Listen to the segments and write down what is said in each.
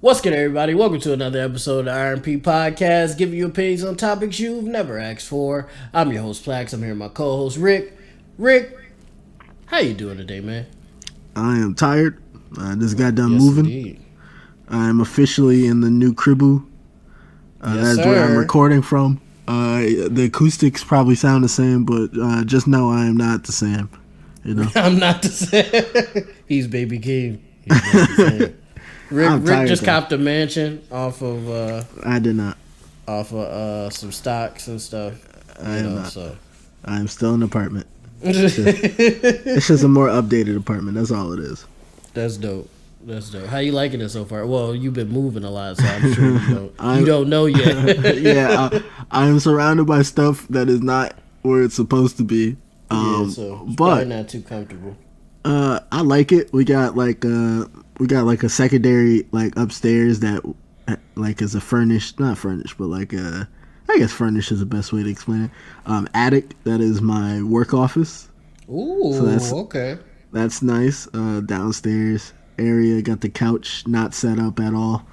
What's good, everybody? Welcome to another episode of the RMP Podcast, giving you opinions on topics you've never asked for. I'm your host, PLAX. I'm here with my co-host, Rick. Rick, how you doing today, man? I am tired. I just got done Yes, moving. indeed. I'm officially in the new cribbu. Yes, that's where I'm sir. recording from. The acoustics probably sound the same, but just know I am not the same. You know, I'm not the same. He's Baby King. He's not the same. Rick just copped a mansion off of I did not. some stocks and stuff. I am not. So. I'm still in an apartment. It's just a more updated apartment. That's all it is. That's dope. How you liking it so far? Well, you've been moving a lot, so I'm sure you don't know yet. Yeah, I am surrounded by stuff that is not where it's supposed to be. So it's probably not too comfortable. I like it. We got like a secondary like upstairs that like is a not furnished, but like I guess furnished is the best way to explain it. Attic that is my work office. Ooh, so okay. That's nice. Downstairs area got the couch not set up at all.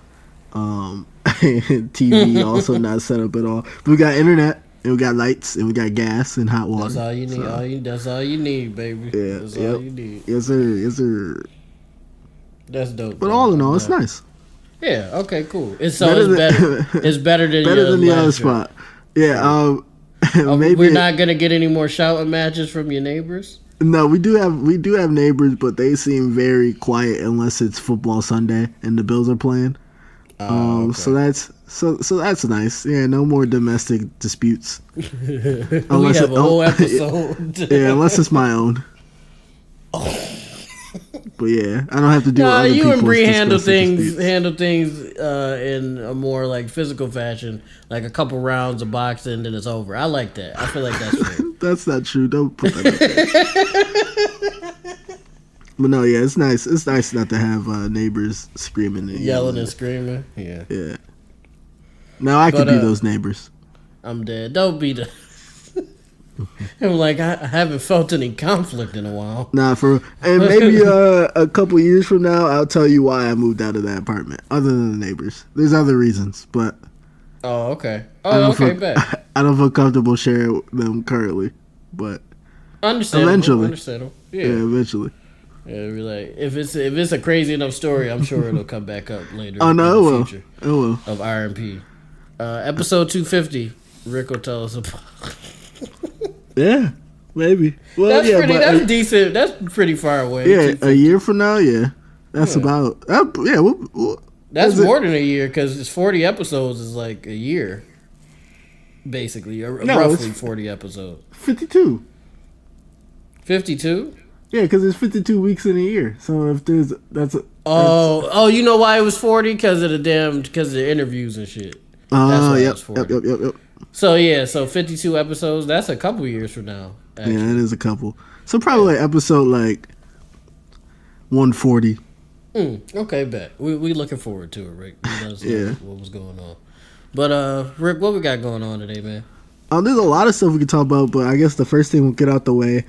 TV also not set up at all. But we got internet and we got lights and we got gas and hot water. That's all you need. That's all you need, baby. Yeah, That's all you need. Yes, sir. Yes, sir. That's dope. But all in all, it's nice. Yeah. Okay. Cool. It's better. It's better than the other spot. Yeah. Maybe we're not gonna get any more shouting matches from your neighbors. No, we do have neighbors, but they seem very quiet unless it's football Sunday and the Bills are playing. Okay. So that's nice. Yeah, no more domestic disputes. We have a whole episode. Yeah, unless it's my own. But yeah, I don't have to do. Other you and Bree disputes. handle things in a more like physical fashion, like a couple rounds of boxing, then it's over. I like that. I feel like that's fair. That's not true. Don't put that up there. But no, yeah, it's nice. It's nice not to have neighbors screaming and Yelling and screaming. Yeah. Yeah. Now I could be those neighbors. I'm dead. Don't be the. I'm like, I haven't felt any conflict in a while. Nah, and maybe a couple years from now, I'll tell you why I moved out of that apartment. Other than the neighbors, there's other reasons, but. Oh, okay. Oh, okay, bet. I don't feel comfortable sharing them currently, but. Understandable. Eventually. Yeah, eventually. Yeah, be like, if it's a crazy enough story, I'm sure it'll come back up later. Oh no, in the future it will. Of RMP. Episode 250. Rick will tell us about. Yeah, maybe. Well, that's yeah, that's decent. That's pretty far away. Yeah, a year from now, yeah. That's about. Yeah, that's more than a year because it's 40 episodes is like a year, basically. Roughly 40 episodes. 52. 52? Yeah, because there's 52 weeks in a year. So if there's you know why it was 40? Because of the interviews and shit. Oh, yep. So 52 episodes. That's a couple years from now. Actually. Yeah, it is a couple. So probably like episode like 140. Okay, bet. We looking forward to it, Rick. You know what was going on. But Rick, what we got going on today, man? There's a lot of stuff we can talk about, but I guess the first thing we'll get out the way.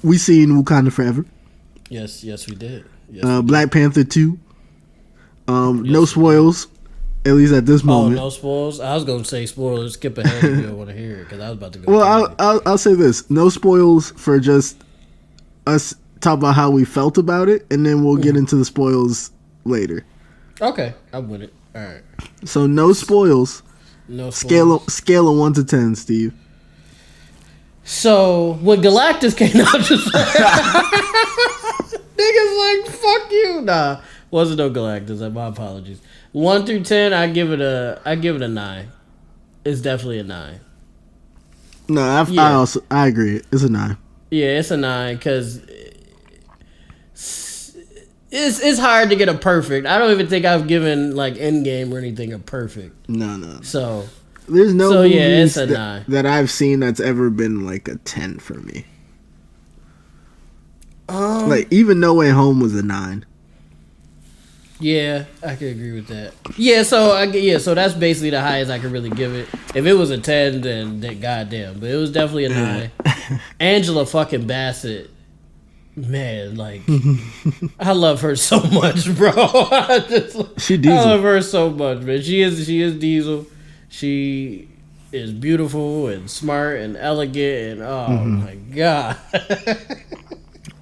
We seen Wakanda Forever. Yes, we did. Yes, Black Panther 2. No spoils, at least at this moment. Oh, no spoils? I was going to say spoilers. Skip ahead if you don't want to hear it, because I was about to go. Well, I'll say this. No spoils for just us talk about how we felt about it, and then we'll get into the spoils later. Okay, I'm with it. All right. So no spoils. No spoils. Scale of 1 to 10, Steve. So when Galactus came out, just like, niggas like fuck you. Nah, wasn't no Galactus. My apologies. 1 through 10, I give it a 9. It's definitely a 9. No, I agree. It's a 9. Yeah, it's a 9 because it's hard to get a perfect. I don't even think I've given like Endgame or anything a perfect. No. So. There's no movies it's a 9. that I've seen that's ever been like a 10 for me. Like even No Way Home was a 9. Yeah, I can agree with that. Yeah, so that's basically the highest I could really give it. If it was a 10, then goddamn, but it was definitely a 9. Angela fucking Bassett man, like I love her so much, bro. She Diesel. I love her so much, man. She is Diesel. She is beautiful and smart and elegant and oh my god.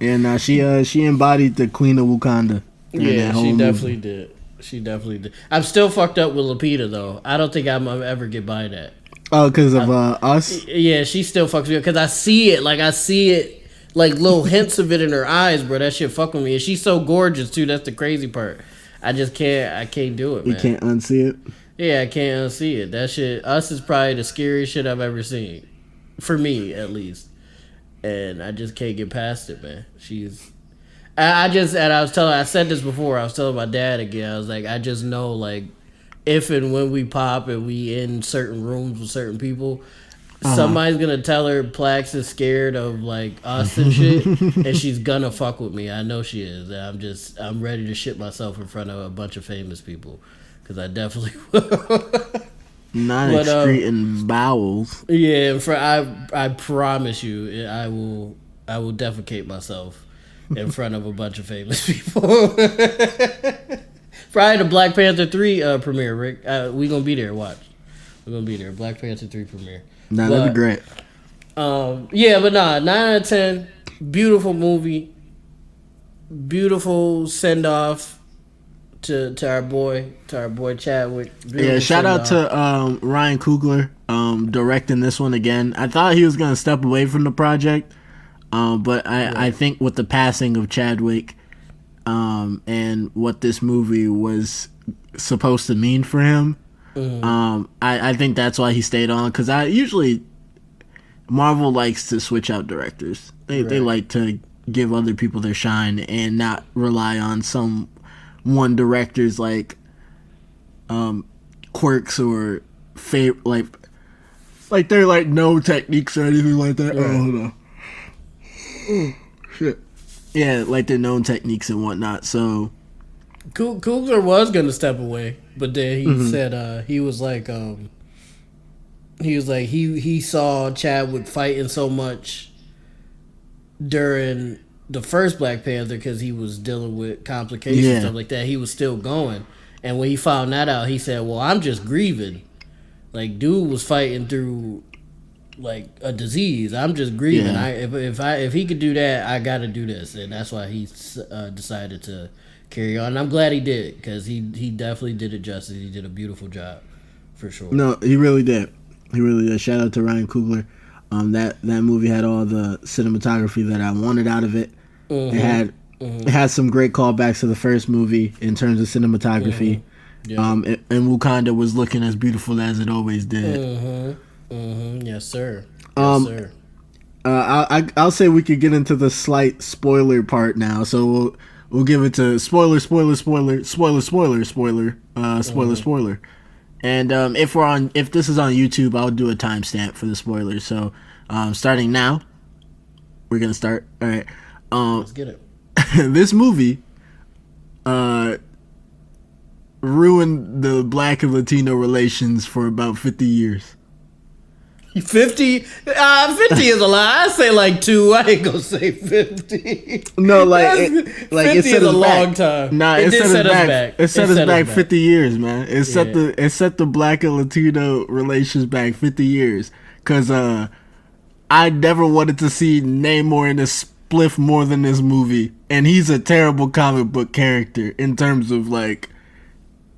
And she embodied the Queen of Wakanda. Yeah, she definitely did. She definitely did. I'm still fucked up with Lupita though. I don't think I'm ever get by that. Oh, because of Us? Yeah, she still fucks me up because I see it like little hints of it in her eyes, bro. That shit fuck with me. And she's so gorgeous too. That's the crazy part. I can't do it, man. You can't unsee it? Yeah, I can't unsee it. That shit, Us is probably the scariest shit I've ever seen. For me, at least. And I just can't get past it, man. I said this before, I was telling my dad again, I was like, I just know, like, if and when we pop and we in certain rooms with certain people, somebody's gonna tell her PLAX is scared of, like, us and shit, and she's gonna fuck with me. I know she is. And I'm ready to shit myself in front of a bunch of famous people, because I definitely will. Not excreting bowels. Yeah, I promise you, I will defecate myself in front of a bunch of famous people. Probably the Black Panther 3 premiere, Rick. We gonna be there. Watch, we're gonna be there. Black Panther 3 premiere. Nah, that'd be great. Yeah, but 9 out of 10. Beautiful movie. Beautiful send off to our boy Chadwick. Yeah, shout out to Ryan Coogler directing this one again. I thought he was gonna step away from the project. But I think with the passing of Chadwick, and what this movie was supposed to mean for him, I think that's why he stayed on. Because Marvel likes to switch out directors. They like to give other people their shine and not rely on some one director's like quirks or like they're like no techniques or anything like that. Right. Oh, hold on. Oh, shit. Yeah, like their known techniques and whatnot. So Coogler was gonna step away, but then he said he saw Chadwick fighting so much during the first Black Panther because he was dealing with complications and stuff like that. He was still going, and when he found that out, he said, "Well, I'm just grieving. Like, dude was fighting through." Like a disease. I'm just grieving. Yeah. If he could do that, I got to do this, and that's why he decided to carry on. And I'm glad he did because he definitely did it justice. He did a beautiful job, for sure. No, he really did. He really did. Shout out to Ryan Coogler. That movie had all the cinematography that I wanted out of it. It had some great callbacks to the first movie in terms of cinematography. And Wakanda was looking as beautiful as it always did. Yes, sir. Yes, sir. I'll say we could get into the slight spoiler part now. So we'll give it to spoiler. And if this is on YouTube, I'll do a timestamp for the spoilers. So starting now, we're gonna start. All right. Let's get it. This movie ruined the Black and Latino relations for about 50 years. 50? 50 is a lie. I say like 2. I ain't gonna say 50. No, like 50 it set is a us long back. time. Nah, it set us back. It set us back 50 years, man. It set the Black and Latino relations back 50 years. Cause I never wanted to see Namor in a spliff more than this movie, and he's a terrible comic book character in terms of like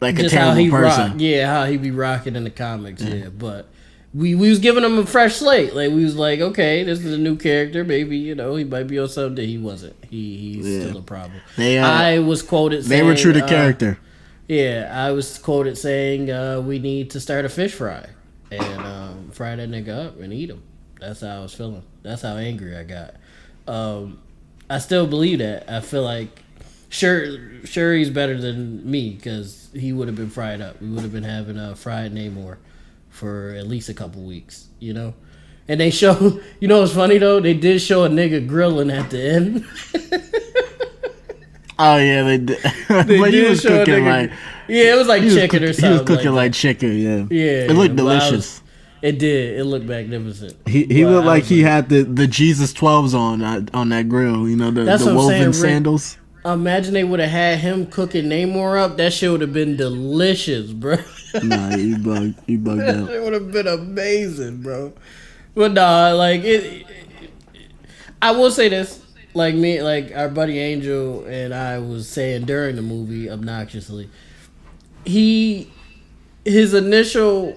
just a terrible person. How he be rocking in the comics. Yeah, but. We was giving him a fresh slate. Like, we was like, okay, this is a new character. Maybe, he might be on something. He wasn't. He's still a problem. I was quoted saying... They were true to character. Yeah, I was quoted saying, we need to start a fish fry. And fry that nigga up and eat him. That's how I was feeling. That's how angry I got. I still believe that. I feel like... Sure, he's better than me because he would have been fried up. We would have been having a fried Namor for at least a couple weeks, And they show, what's funny though? They did show a nigga grilling at the end. Oh yeah, they did. But he was cooking like it was like chicken or something. He was cooking like chicken, yeah. Yeah, it looked delicious. It did. It looked magnificent. He looked like he had the Jesus 12s on that grill. You know, the woven sandals. Imagine they would have had him cooking Namor up. That shit would have been delicious, bro. Nah, you bugged out. It would have been amazing, bro. But nah, like I will say this. Like our buddy Angel and I was saying during the movie, obnoxiously, his initial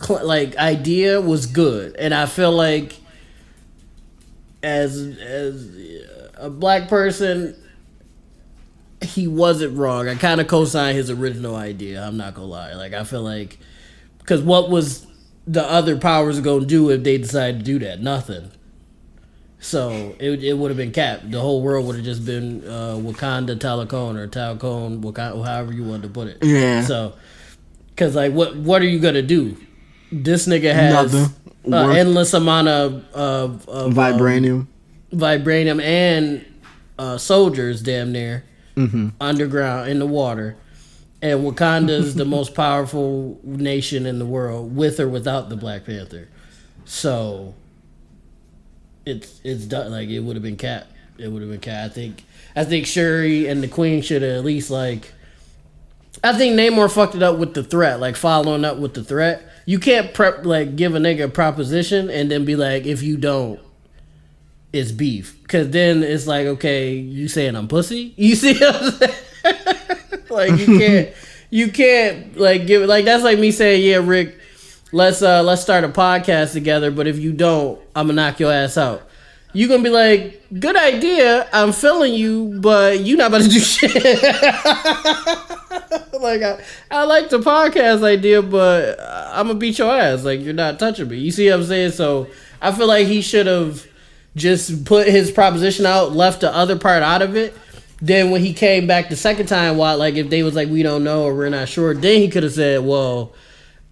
idea was good, and I feel like as a black person, he wasn't wrong. I kind of co-signed his original idea. I'm not gonna lie. Like, I feel like, because what was the other powers gonna do if they decided to do that? Nothing. So it would have been capped. The whole world would have just been Wakanda Talcon or Talcon, however you want to put it. Yeah. So, because like, what are you gonna do? This nigga has endless amount of vibranium, and soldiers damn near underground in the water, and Wakanda's the most powerful nation in the world, with or without the Black Panther. So it's done. Like, it would have been capped. It would have been capped. I think Shuri and the Queen should have at least like. I think Namor fucked it up with the threat, like following up with the threat. You can't give a nigga a proposition and then be like, if you don't, it's beef. Because then it's like, okay, you saying I'm pussy? You see what I'm saying? Like, you can't like give it, like, that's like me saying, yeah, Rick, let's start a podcast together, but if you don't, I'm gonna knock your ass out. You gonna be like, good idea, I'm feeling you, but you not about to do shit. Like, I like the podcast idea, but I'm gonna beat your ass. Like, you're not touching me. You see what I'm saying? So I feel like he should have just put his proposition out, left the other part out of it. Then when he came back the second time, like, if they was like, we don't know or we're not sure, then he could have said, well,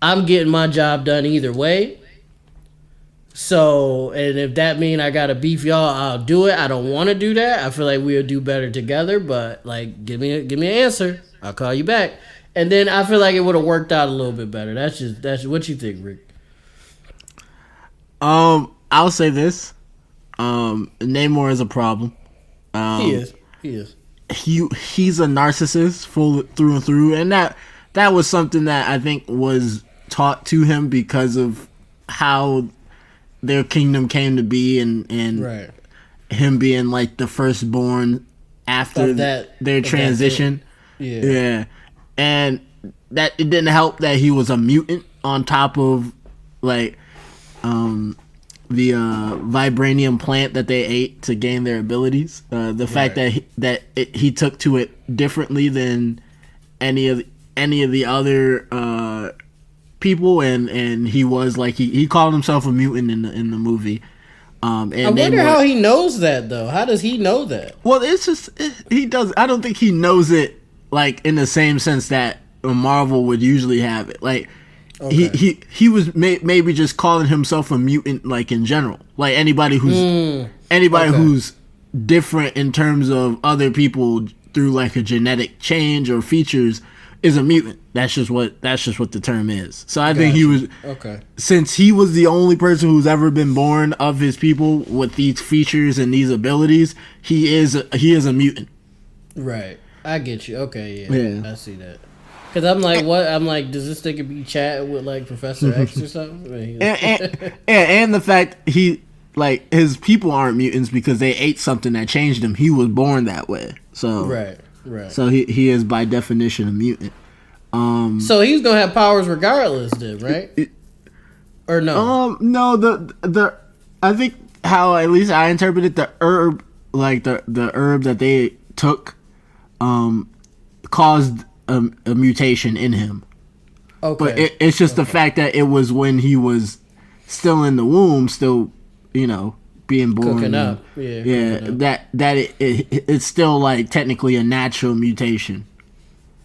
I'm getting my job done either way. So, and if that mean I gotta beef y'all, I'll do it. I don't want to do that. I feel like we'll do better together. But like, give me an answer. I'll call you back. And then I feel like it would have worked out a little bit better. That's what you think, Rick. I'll say this. Namor is a problem. He is. He's a narcissist full through and through, and that was something that I think was taught to him because of how their kingdom came to be, and right. Him being like the firstborn after their transition. Yeah. And that it didn't help that he was a mutant on top of like the vibranium plant that they ate to gain their abilities. The fact that he took to it differently than any of the other people, and he was like he called himself a mutant in the movie. And I wonder how he knows that though. How does he know that? Well, it's just he does. I don't think he knows it like in the same sense that Marvel would usually have it. Like okay. he was maybe just calling himself a mutant, like in general. Like anybody who's different in terms of other people through like a genetic change or features is a mutant. That's just what the term is. So I think he was since he was the only person who's ever been born of his people with these features and these abilities, he is a mutant. Right. I get you. Okay, yeah. I see that. Cause I'm like, what? I'm like, does this nigga be chatting with like Professor X or something? and the fact his people aren't mutants because they ate something that changed him. He was born that way. So right. So he is by definition a mutant. So he's gonna have powers regardless, then, right? Or no? No. The I think how at least I interpreted the herb, like the herb that they took, caused a mutation in him. Okay. But it's just the fact that it was when he was still in the womb, still, being born. Cooking up. It's still like technically a natural mutation.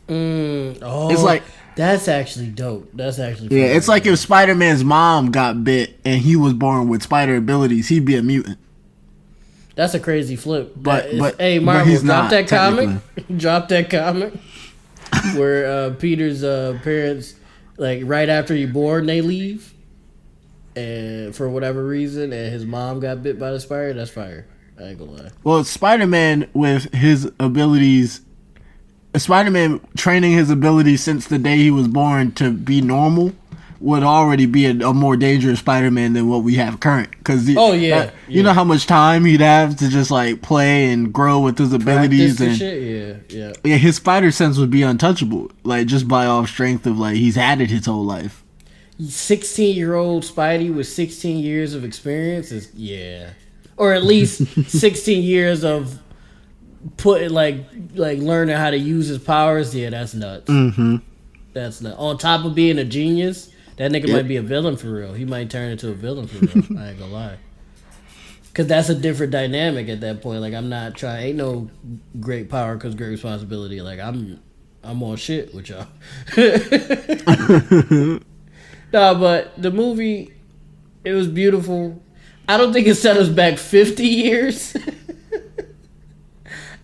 It's like that's actually dope. That's actually fun. It's like if Spider-Man's mom got bit and he was born with spider abilities, he'd be a mutant. That's a crazy flip. But hey, Marvel, drop that comic. Drop that comic where Peter's parents Like right after you're born, they leave, and for whatever reason, and his mom got bit by the spider. That's fire. I ain't gonna lie. Well, Spider-Man with his abilities, Spider-Man training his abilities since the day he was born to be normal would already be a more dangerous Spider-Man than what we have current. Because you know how much time he'd have to just like play and grow with his abilities and shit. Yeah. His spider sense would be untouchable, like just by off strength of like he's had it his whole life. 16-year-old Spidey with 16 years of experience is or at least 16 years of putting like learning how to use his powers. Yeah, that's nuts. Mm-hmm. That's nuts. On top of being a genius, that nigga might be a villain for real. He might turn into a villain for real. I ain't gonna lie. Cause that's a different dynamic at that point. Like I'm not trying. Ain't no great power cause great responsibility. Like I'm on shit with y'all. No, but the movie, it was beautiful. I don't think it set us back 50 years.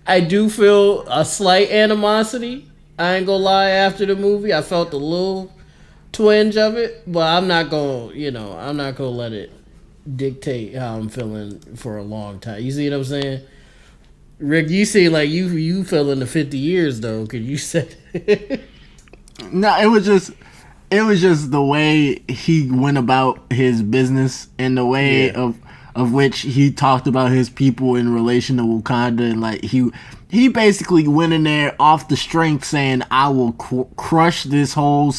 I do feel a slight animosity. I ain't gonna lie. After the movie, I felt a little twinge of it, but I'm not gonna let it dictate how I'm feeling for a long time. You see what I'm saying? Rick, you see like you feeling the 50 years though, cause you said No, it was just the way he went about his business and the way of which he talked about his people in relation to Wakanda, and like he basically went in there off the strength saying I will crush this whole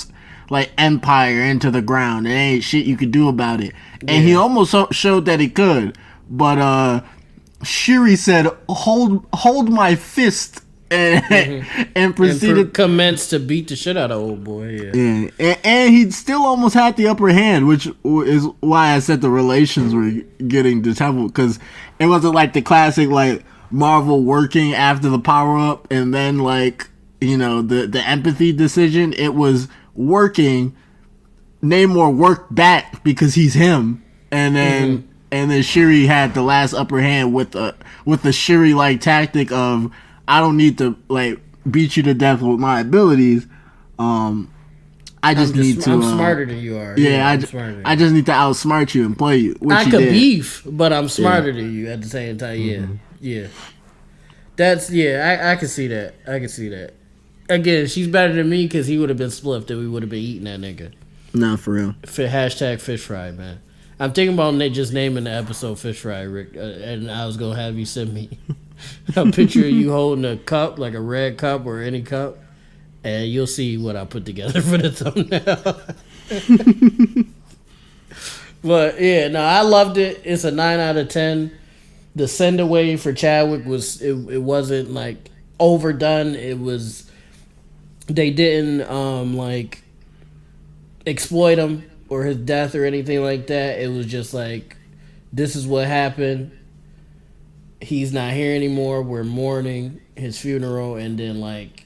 like empire into the ground. There ain't shit you could do about it. And he almost showed that he could. But Shuri said, hold my fist. And proceeded and commenced to beat the shit out of old boy. Yeah. And he still almost had the upper hand, which is why I said the relations were getting disheveled, because it wasn't like the classic like Marvel working after the power up and then like the empathy decision. It was working. Namor worked back because he's him, and then Shuri had the last upper hand with the Shuri like tactic of, I don't need to like beat you to death with my abilities. I just need to. I'm smarter than you are. Yeah, I just need to outsmart you and play you. Which I could beef, but I'm smarter than you at the same time. Yeah. That's I can see that. I can see that. Again, she's better than me because he would have been spliffed and we would have been eating that nigga. Nah, for real. Hashtag fish fry, man. I'm thinking about just naming the episode Fish Fry, Rick, and I was gonna have you send me a picture of you holding a cup, like a red cup or any cup, and you'll see what I put together for the thumbnail. But yeah, no, I loved it. It's a 9 out of 10. The send away for Chadwick was it wasn't like overdone. It was, they didn't like exploit him or his death or anything like that. It was just like, this is what happened. He's not here anymore. We're mourning his funeral, and then like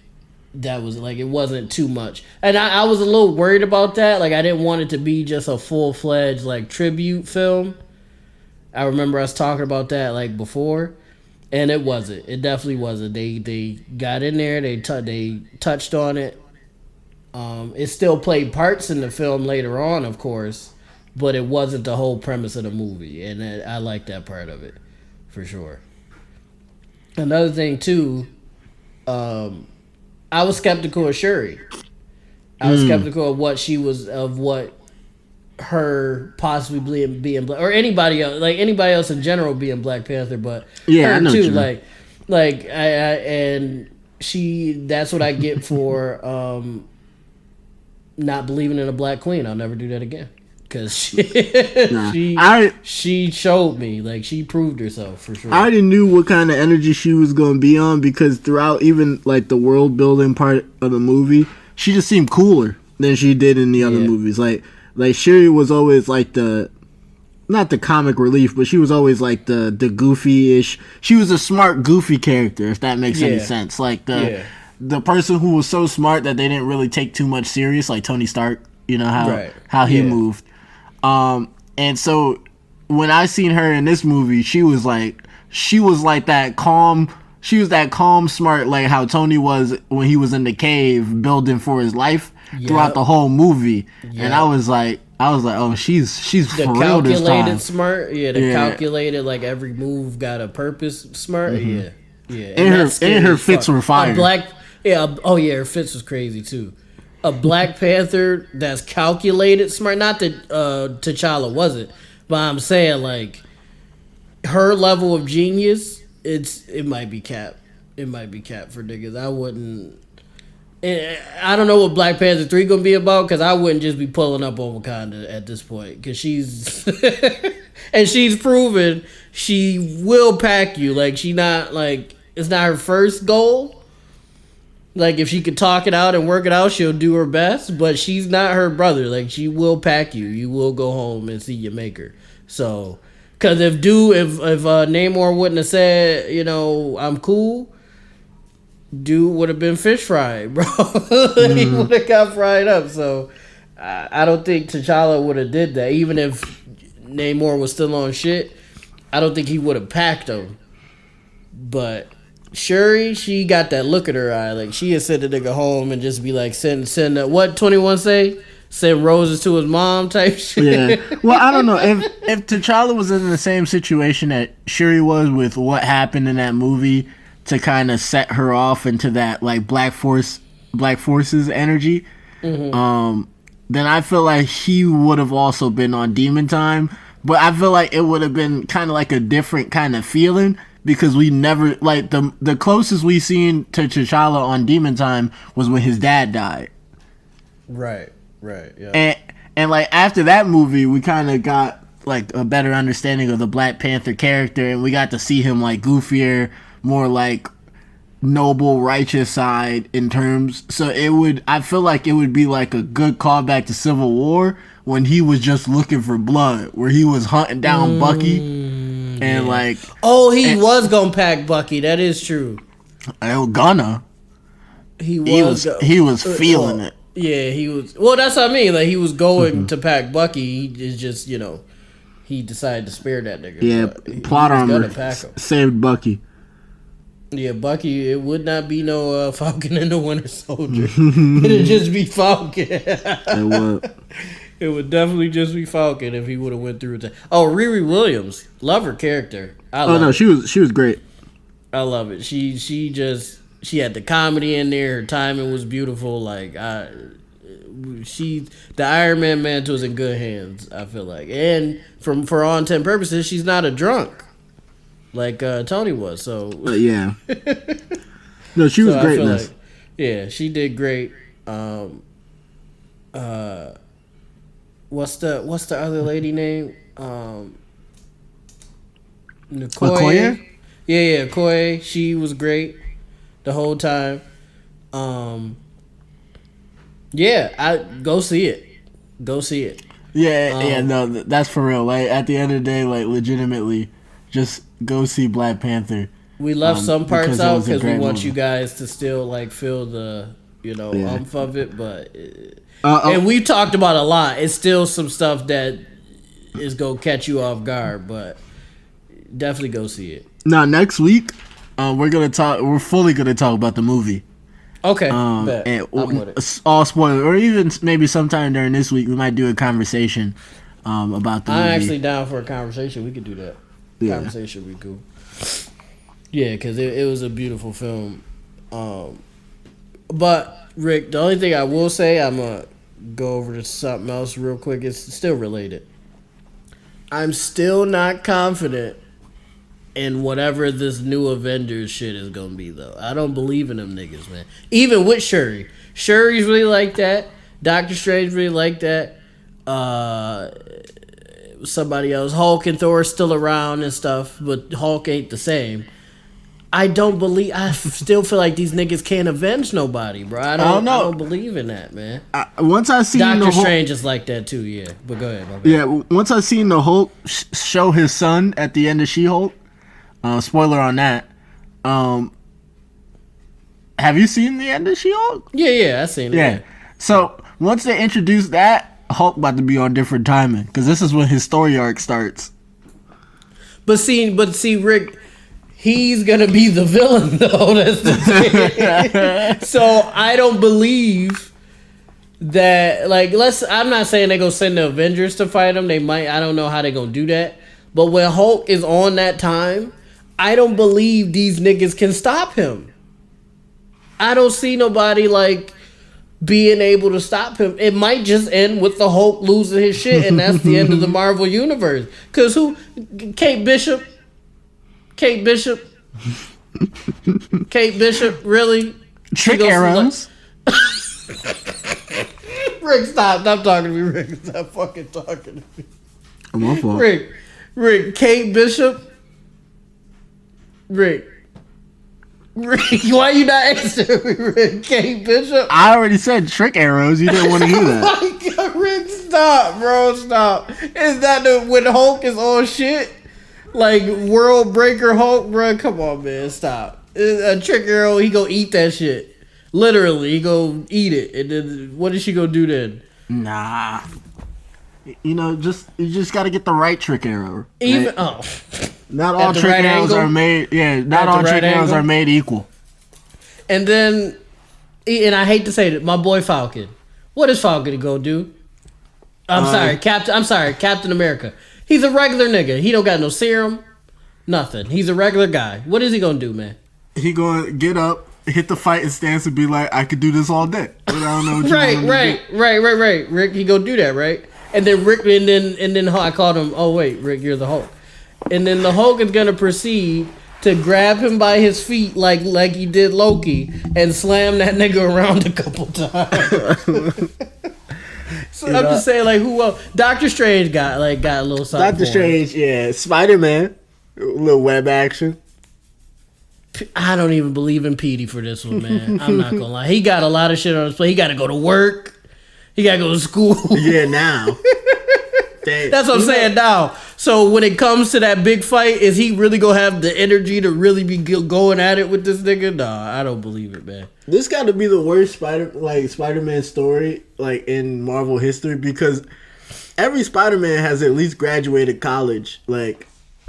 that was like, it wasn't too much. And I was a little worried about that. Like I didn't want it to be just a full-fledged like tribute film. I remember us talking about that like before, and it wasn't. It definitely wasn't. They got in there. They touched on it. It still played parts in the film later on, of course, but it wasn't the whole premise of the movie, and I like that part of it for sure. Another thing too, I was skeptical of Shuri. I was skeptical of what her possibly being or anybody else in general being Black Panther, but her too. And that's what I get for not believing in a black queen. I'll never do that again. Because she showed me, like, she proved herself for sure. I already knew what kind of energy she was going to be on, because throughout even like the world building part of the movie, she just seemed cooler than she did in the other movies. Like Shuri was always like not the comic relief, but she was always like the goofy-ish. She was a smart, goofy character, if that makes any sense. Like the person who was so smart that they didn't really take too much serious, like Tony Stark. You know how he moved. And so when I seen her in this movie, she was like that calm, that calm, smart, like how Tony was when he was in the cave building for his life throughout the whole movie. And I was like, oh, she's the for real this time. Calculated smart, calculated, like every move got a purpose smart, yeah. And her fits were fire. Her fits was crazy too. A Black Panther that's calculated smart. Not that T'Challa wasn't, but I'm saying like her level of genius. It might be cap. It might be cap for niggas. I wouldn't. I don't know what Black Panther 3 gonna be about, because I wouldn't just be pulling up on Wakanda at this point, because she's and she's proven she will pack you. Like, she not like, it's not her first goal. Like, if she could talk it out and work it out, she'll do her best, but she's not her brother. Like, she will pack you. You will go home and see your maker. So, because if Namor wouldn't have said, I'm cool, dude would have been fish fried, bro. He would have got fried up. So I don't think T'Challa would have did that. Even if Namor was still on shit, I don't think he would have packed him. But Shuri, she got that look in her eye. Like, she had sent the nigga home and just be like, send what 21 say? Send roses to his mom type shit. Yeah. Well, I don't know. If T'Challa was in the same situation that Shuri was with what happened in that movie, to kind of set her off into that like Black Forces energy, then I feel like he would have also been on Demon Time. But I feel like it would have been kind of like a different kind of feeling, because we never, like, the closest we seen to T'Challa on Demon Time was when his dad died. Right, yeah. And like after that movie, we kind of got like a better understanding of the Black Panther character, and we got to see him like goofier, more like noble, righteous side in terms. So I feel like it would be like a good callback to Civil War, when he was just looking for blood, where he was hunting down Bucky, and like, he was gonna pack Bucky. That is true. He was feeling it. Yeah, he was. Well, that's what I mean. Like, he was going to pack Bucky. He is just, he decided to spare that nigga. Yeah, plot armor saved Bucky. Yeah, Bucky, it would not be no Falcon and the Winter Soldier. It'd just be Falcon. It would. It would definitely just be Falcon if he would have went through with that. Oh, Riri Williams. Love her character. She was great. I love it. She had the comedy in there. Her timing was beautiful. Like, the Iron Man mantle is in good hands, I feel like. And for all intent purposes, she's not a drunk like Tony was. So yeah. No, she was great in this. Like, yeah, she did great. What's the other lady name? Okoye? Yeah, Okoye. She was great the whole time. I go see it. Yeah, no, that's for real. Like, at the end of the day, like, legitimately, just go see Black Panther. We left some parts out because we want you guys to still like feel the umph of it, but and we talked about a lot. It's still some stuff that is gonna catch you off guard, but definitely go see it. Now next week, we're fully gonna talk about the movie. Okay, and all spoilers, or even maybe sometime during this week we might do a conversation about the movie. I'm actually down for a conversation. We could do that. Conversation would be cool. Yeah, because it was a beautiful film. But Rick, the only thing I will say, I'm gonna go over to something else real quick. It's still related. I'm still not confident in whatever this new Avengers shit is gonna be, though. I don't believe in them niggas, man. Even with Shuri. Shuri's really like that. Doctor Strange really like that. Somebody else. Hulk and Thor are still around and stuff, but Hulk ain't the same. I still feel like these niggas can't avenge nobody, bro. I don't know. I don't believe in that, man. Once I seen Doctor Strange is like that too, yeah. But go ahead, my bad. Yeah, once I seen the Hulk show his son at the end of She-Hulk, spoiler on that. Have you seen the end of She-Hulk? Yeah, I seen it. Yeah. So once they introduce that, Hulk about to be on different timing, because this is when his story arc starts. But see, Rick. he's gonna be the villain though. That's the thing. So I don't believe that. Like, I'm not saying they gonna send the Avengers to fight him. They might. I don't know how they gonna do that. But when Hulk is on that time, I don't believe these niggas can stop him. I don't see nobody like being able to stop him. It might just end with the Hulk losing his shit, and that's the end of the Marvel universe. Cause Kate Bishop, really? Trick arrows. Rick, stop talking to me, Rick. Stop fucking talking to me. I'm my fault. Rick, Kate Bishop. Rick, why you not answering me, Rick? Kate Bishop? I already said trick arrows. You didn't want to hear that. Oh my God, Rick, stop, bro, stop. Is that when Hulk is on shit? Like World Breaker Hulk, bro? Come on, man, stop. A trick arrow, he go eat that shit. Literally, he go eat it. And then what is she gonna do then? Nah. You just got to get the right trick arrow. Even not all trick arrows are made. Yeah, not all trick arrows are made equal. And then, and I hate to say it, my boy Falcon. What is Falcon gonna do? Captain America. He's a regular nigga. He don't got no serum, nothing. He's a regular guy. What is he gonna do, man? He gonna get up, hit the fighting stance, and be like, "I could do this all day." But I don't know. What Right. Rick, he go do that, right? And then Rick, and then I called him. Oh wait, Rick, you're the Hulk. And then the Hulk is gonna proceed to grab him by his feet like he did Loki and slam that nigga around a couple times. So I'm just saying, like, who else? Doctor Strange got a little something. Doctor Strange, yeah. Spider-Man, a little web action. I don't even believe in Petey for this one, man. I'm not gonna lie. He got a lot of shit on his plate. He got to go to work. He got to go to school. Yeah, now. That's what I'm saying now. So when it comes to that big fight, is he really gonna have the energy to really be going at it with this nigga? Nah, I don't believe it, man. This got to be the worst Spider-Man story in Marvel history, because every Spider-Man has at least graduated college,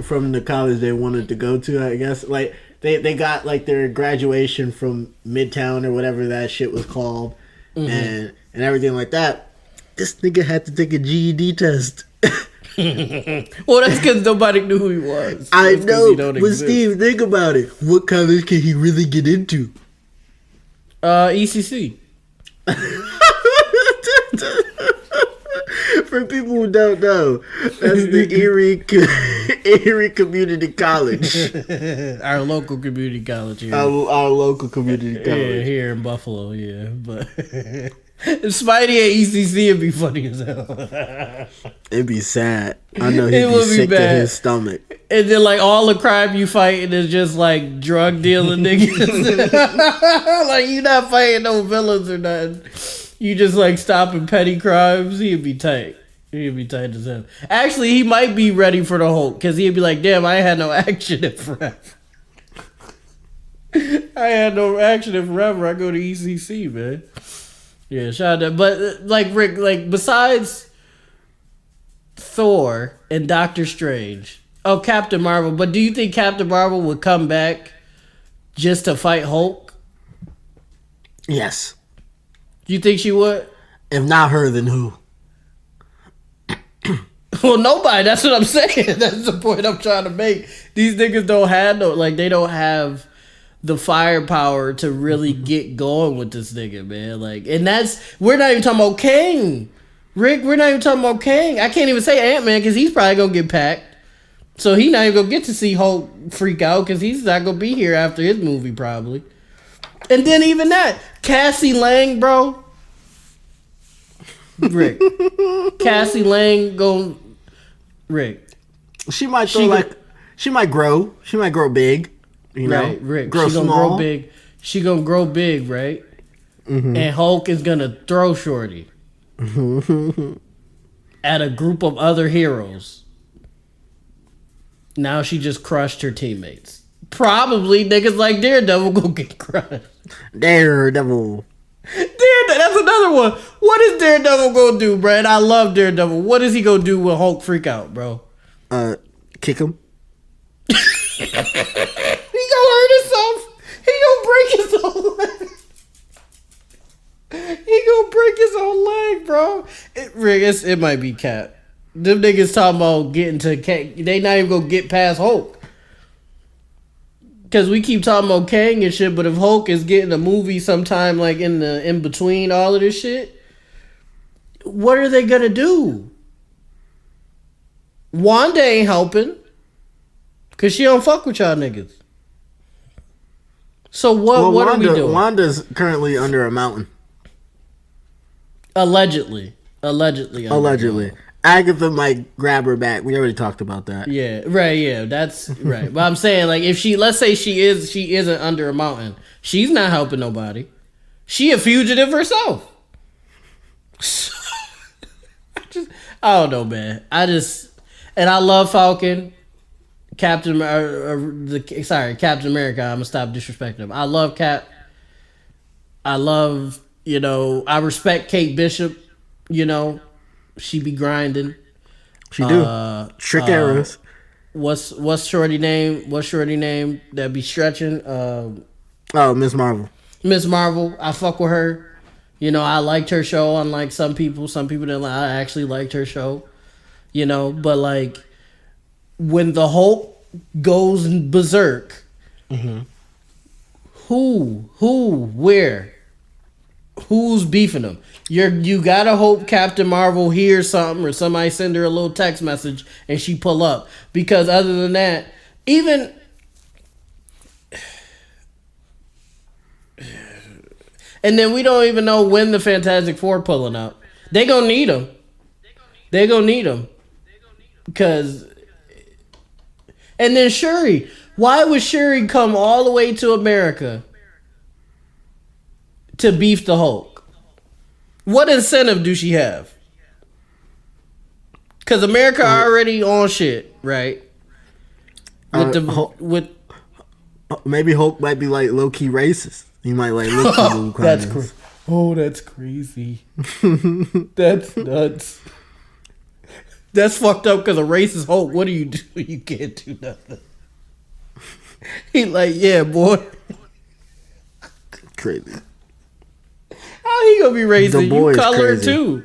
from the college they wanted to go to. I guess they got their graduation from Midtown or whatever that shit was called, and everything like that. This nigga had to take a GED test. Well, that's because nobody knew who he was. I know, but Steve, think about it. What college can he really get into? ECC. For people who don't know, that's the Erie Community College. Our local community college here. Our local community college. Yeah, here in Buffalo, yeah. But Spidey at ECC would be funny as hell. It'd be sad. I know he'd be sick to his stomach. And then all the crime you fighting is just drug dealing niggas. You not fighting no villains or nothing. You just stopping petty crimes. He'd be tight. He'd be tight as hell. Actually, he might be ready for the Hulk, because he'd be like, damn, I ain't had no action in forever. I had no action in forever. I go to ECC, man. Yeah, shout out. But Rick, besides Thor and Doctor Strange, Captain Marvel. But do you think Captain Marvel would come back just to fight Hulk? Yes. You think she would? If not her, then who? Well, nobody. That's what I'm saying. That's the point I'm trying to make. These niggas don't have they don't have the firepower to really get going with this nigga, man. And we're not even talking about Kang. Rick, we're not even talking about Kang. I can't even say Ant-Man, because he's probably gonna get packed. So he not even gonna get to see Hulk freak out, because he's not gonna be here after his movie probably. And then even that, Cassie Lang, bro. Rick. Cassie Lang Rick. She might she might grow. She might grow big. Right, Rick. Grow she gonna small. grow big. She gonna grow big, right? Mm-hmm. And Hulk is gonna throw Shorty at a group of other heroes. Now she just crushed her teammates. Probably niggas like Daredevil gonna get crushed. Daredevil. That's another one. What is Daredevil gonna do, bro? And I love Daredevil. What is he gonna do when Hulk freak out, bro? Kick him. break his own leg. He gonna break his own leg, bro. It might be cap. Them niggas talking about getting to... They not even gonna get past Hulk. Because we keep talking about Kang and shit, but if Hulk is getting a movie sometime like in between all of this shit, what are they gonna do? Wanda ain't helping. Because she don't fuck with y'all niggas. So what are we doing? Wanda's currently under a mountain. Allegedly. Agatha might grab her back. We already talked about that. Yeah, right, yeah, that's right. But I'm saying, like, if let's say she isn't under a mountain, she's not helping nobody. She a fugitive herself. I don't know, man. And I love Falcon. Captain America. I'm gonna stop disrespecting him. I love Cap. I love, I respect Kate Bishop. She be grinding. She do. Trick arrows. What's shorty name? What's shorty name that be stretching? Miss Marvel. Miss Marvel. I fuck with her. I liked her show. Unlike some people didn't. I actually liked her show. But like, when the Hulk goes berserk, mm-hmm. Where? Who's beefing them? You gotta hope Captain Marvel hears something or somebody send her a little text message and she pull up. Because other than that, even... And then we don't even know when the Fantastic Four pulling up. They gonna need them. Because... And then Shuri. Why would Shuri come all the way to America to beef the Hulk? What incentive do she have? Because America already on shit, right? Maybe Hulk might be like low key racist. He might like look for the that's crazy. Oh, that's crazy. That's nuts. That's fucked up because a racist Hulk. What do? You can't do nothing. He like, yeah, boy. Crazy. How he gonna be racist? You colored crazy. too.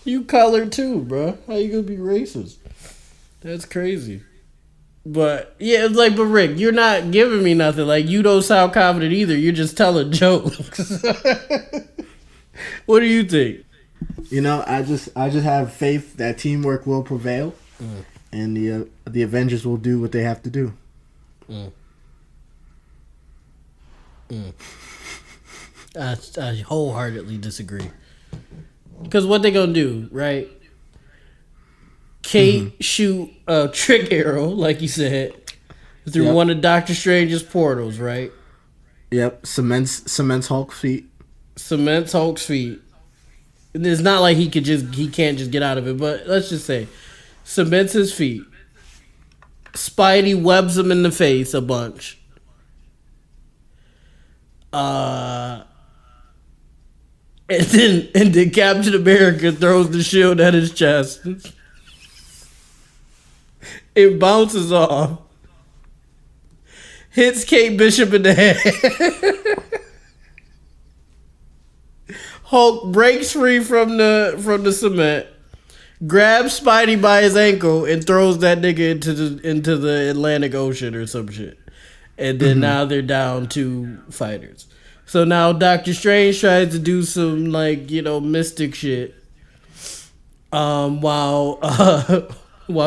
You colored too, bro. How you gonna be racist? That's crazy. But yeah, it's like, but Rick, you're not giving me nothing. Like, you don't sound confident either. You're just telling jokes. What do you think? I just have faith that teamwork will prevail, and the Avengers will do what they have to do. I wholeheartedly disagree. Because what they gonna do, right? Kate shoot a trick arrow, like you said, through one of Doctor Strange's portals, right? Yep, cements Hulk's feet. Cements Hulk's feet. And it's not like he can't just get out of it, but let's just say cements his feet. Spidey webs him in the face a bunch. And then Captain America throws the shield at his chest. It bounces off. Hits Kate Bishop in the head. Hulk breaks free from the cement, grabs Spidey by his ankle, and throws that nigga into the Atlantic Ocean or some shit. And then now they're down 2 fighters. So now Doctor Strange tries to do some mystic shit. While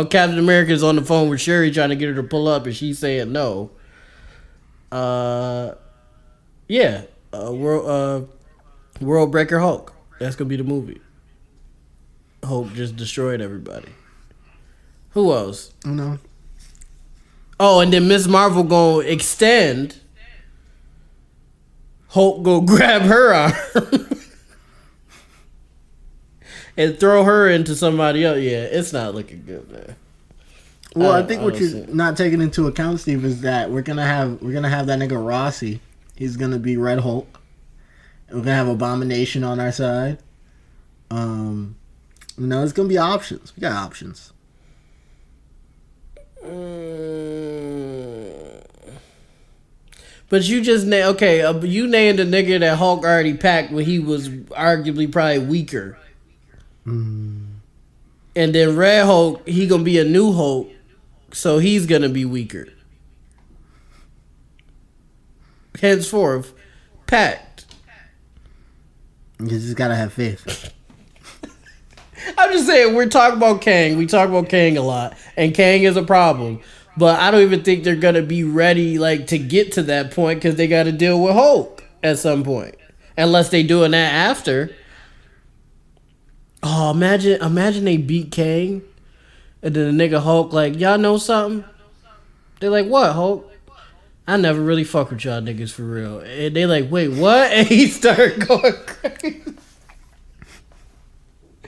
Captain America is on the phone with Shuri trying to get her to pull up, and she's saying no. World Breaker Hulk. That's gonna be the movie. Hulk just destroyed everybody. Who else? No. Oh, and then Miss Marvel gonna extend. Hulk go grab her arm and throw her into somebody else. Yeah, it's not looking good, man. Well, I think what you're not taking into account, Steve, is that we're gonna have that nigga Rossi. He's gonna be Red Hulk. We're gonna have Abomination on our side. It's gonna be options. We got options. But you just you named a nigga that Hulk already packed when he was arguably probably weaker. And then Red Hulk, he gonna be a new Hulk, so he's gonna be weaker. Henceforth, packed. You just gotta have faith. I'm just saying, we're talking about Kang. We talk about Kang a lot, and Kang is a problem. But I don't even think they're gonna be ready like to get to that point because they got to deal with Hulk at some point, unless they doing that after. Oh, imagine they beat Kang, and then the nigga Hulk like, y'all know something? They're like, what, Hulk? I never really fuck with y'all niggas for real. And they like, wait, what? And he started going crazy.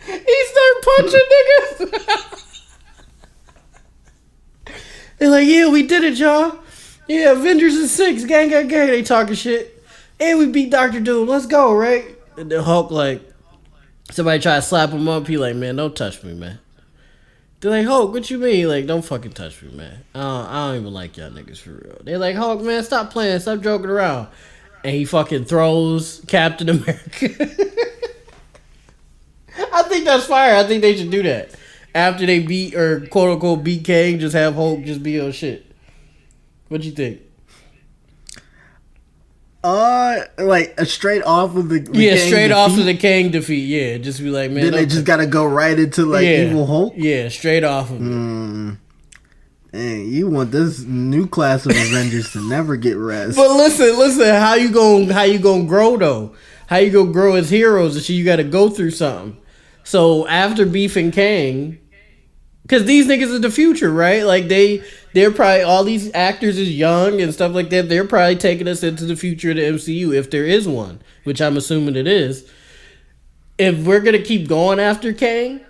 He started punching niggas. They're like, yeah, we did it, y'all. Yeah, Avengers is 6, gang. They talking shit. And we beat Dr. Doom. Let's go, right? And then Hulk like, somebody try to slap him up. He like, man, don't touch me, man. They're like, Hulk, what you mean? Like, don't fucking touch me, man. I don't even like y'all niggas for real. They're like, Hulk, man, stop playing. Stop joking around. And he fucking throws Captain America. I think that's fire. I think they should do that. After they beat, or quote unquote beat Kang, just have Hulk just be on shit. What you think? Like straight off of the yeah, Kang straight defeat? off of the Kang defeat. Yeah, just be like, man. Then they just gotta go right into like evil Hulk. Yeah, straight off of it. Hey, you want this new class of Avengers to never get rest. But listen, how you gonna grow though? How you gonna grow as heroes and shit? You gotta go through something. So after beefing Kang, because these niggas is the future, right? Like they're probably, all these actors is young and stuff like that. They're probably taking us into the future of the MCU if there is one, which I'm assuming it is. If we're gonna keep going after Kang,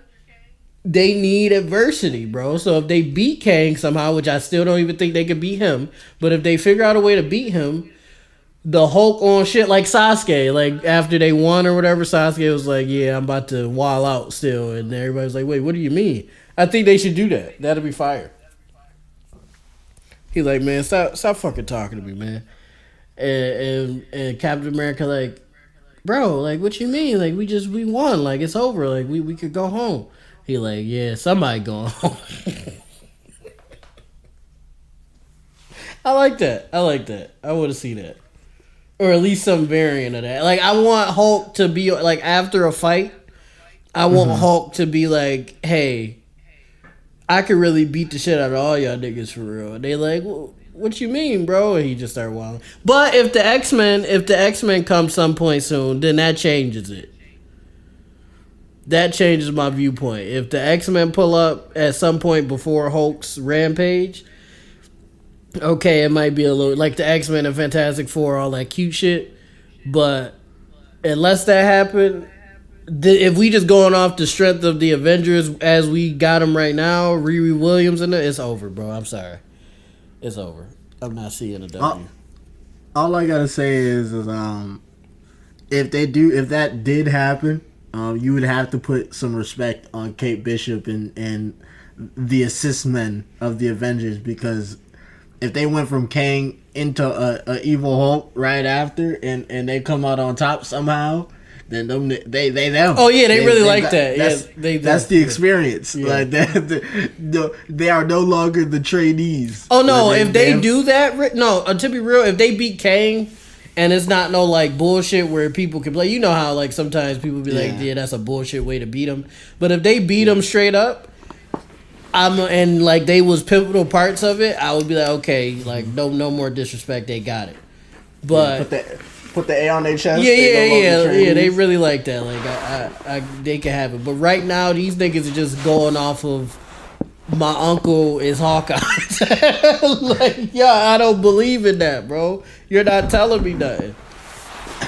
they need adversity, bro. So if they beat Kang somehow, which I still don't even think they could beat him, but if they figure out a way to beat him, the Hulk on shit like Sasuke, like after they won or whatever, Sasuke was like, yeah, I'm about to wall out still. And everybody's like, wait, what do you mean? I think they should do that. That'll be fire. He like, man, stop fucking talking to me, man. And Captain America like, bro, like, what you mean? Like, we won. Like, it's over. Like, we could go home. He like, yeah, somebody going home. I like that. I want to see that. Or at least some variant of that. Like, I want Hulk to be, like, after a fight, I want Hulk to be like, hey, I could really beat the shit out of all y'all niggas for real. And they like, well, what you mean, bro? And he just started wilding. But if the X-Men come some point soon, then that changes it. That changes my viewpoint. If the X-Men pull up at some point before Hulk's rampage, okay, it might be a little like the X-Men and Fantastic Four, all that cute shit. But unless that happened, if we just going off the strength of the Avengers as we got them right now, Riri Williams in it, it's over, bro. I'm sorry. It's over. I'm not seeing a W. All I gotta say is if that did happen, you would have to put some respect on Kate Bishop and the assist men of the Avengers, because if they went from Kang into a evil Hulk right after, and they come out on top somehow, then them. Oh yeah, they really like that. That's the experience. Yeah. Like they are no longer the trainees. Oh no, if they do that, no. To be real, if they beat Kang, and it's not no like bullshit where people can play. You know how like sometimes people be like, yeah, that's a bullshit way to beat them. But if they beat them straight up, and like they was pivotal parts of it, I would be like, okay, like no more disrespect, they got it. But put the A on their chest. Yeah. They really like that. Like they can have it. But right now, these niggas are just going off of my uncle is Hawkeye. Like, yeah, I don't believe in that, bro. You're not telling me nothing.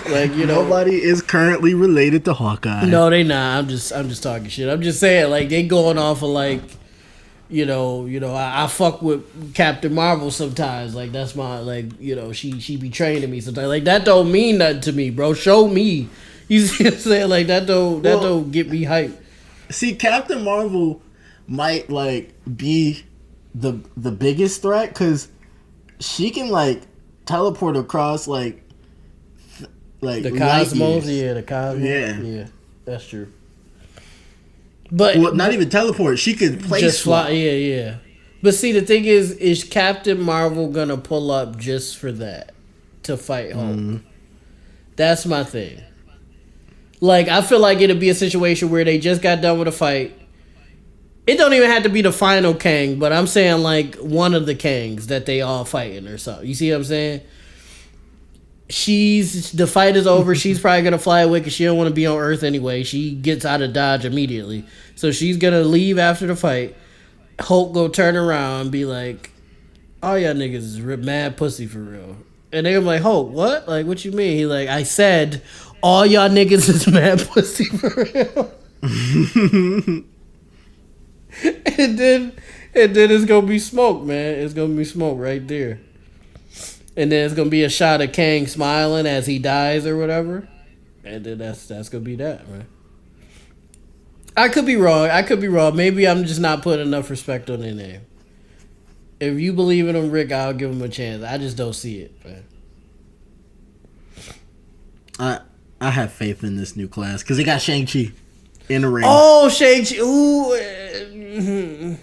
Like, you know, nobody is currently related to Hawkeye. No, they not. I'm just talking shit. I'm just saying, like, they going off of like, you know, I fuck with Captain Marvel sometimes. Like, that's my, like, you know, she be training me sometimes. Like, that don't mean nothing to me, bro. Show me. You see what I'm saying? Like, that don't get me hyped. See, Captain Marvel might like be the biggest threat, because she can like teleport across like The light cosmos, years. yeah, the cosmos, Yeah. yeah, that's true. But Well, not even teleport. She could place just fly, swap. yeah. But see, the thing is Captain Marvel gonna pull up just for that to fight Hulk? That's my thing. Like, I feel like it'll be a situation where they just got done with a fight. It don't even have to be the final Kang, but I'm saying like one of the Kangs that they all fighting or something. You see what I'm saying? The fight is over. She's probably gonna fly away because she don't want to be on Earth anyway. She gets out of Dodge immediately, so she's gonna leave after the fight. Hulk go turn around and be like, "All y'all niggas is mad pussy for real," and they're like, "Hulk, what? Like, what you mean?" He like, "I said, all y'all niggas is mad pussy for real." and then it's gonna be smoke, man. It's gonna be smoke right there. And then it's gonna be a shot of Kang smiling as he dies or whatever. And then that's gonna be that, man. I could be wrong. Maybe I'm just not putting enough respect on their name. If you believe in them, Rick, I'll give them a chance. I just don't see it, man. I have faith in this new class because they got Shang-Chi in the ring. Oh, Shang-Chi. Ooh.